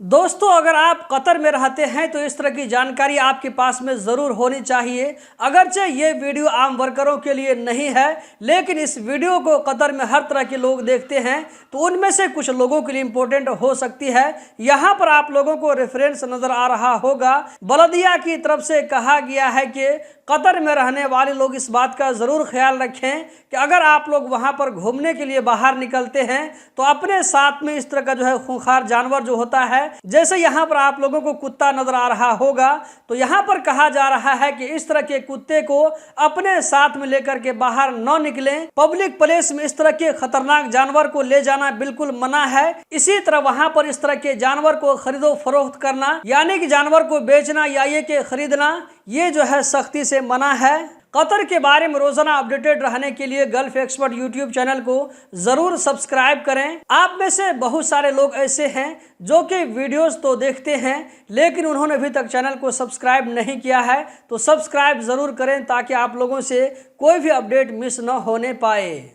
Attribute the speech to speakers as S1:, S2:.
S1: दोस्तों, अगर आप कतर में रहते हैं तो इस तरह की जानकारी आपके पास में ज़रूर होनी चाहिए। अगरचे ये वीडियो आम वर्करों के लिए नहीं है, लेकिन इस वीडियो को कतर में हर तरह के लोग देखते हैं, तो उनमें से कुछ लोगों के लिए इम्पोर्टेंट हो सकती है। यहाँ पर आप लोगों को रेफरेंस नज़र आ रहा होगा। बलदिया की तरफ से कहा गया है कि कतर में रहने वाले लोग इस बात का ज़रूर ख्याल रखें कि अगर आप लोग वहाँ पर घूमने के लिए बाहर निकलते हैं तो अपने साथ में इस तरह का जो है खूंखार जानवर जो होता है, जैसे यहाँ पर आप लोगों को कुत्ता नजर आ रहा होगा, तो यहाँ पर कहा जा रहा है कि इस तरह के कुत्ते को अपने साथ में लेकर के बाहर न निकलें। पब्लिक प्लेस में इस तरह के खतरनाक जानवर को ले जाना बिल्कुल मना है। इसी तरह वहाँ पर इस तरह के जानवर को खरीदो फरोख्त करना, यानी कि जानवर को बेचना या ये के खरीदना, ये जो है सख्ती से मना है। कतर के बारे में रोजाना अपडेटेड रहने के लिए गल्फ एक्सपर्ट यूट्यूब चैनल को जरूर सब्सक्राइब करें। आप में से बहुत सारे लोग ऐसे हैं जो कि वीडियोस तो देखते हैं, लेकिन उन्होंने अभी तक चैनल को सब्सक्राइब नहीं किया है, तो सब्सक्राइब जरूर करें ताकि आप लोगों से कोई भी अपडेट मिस न होने पाए।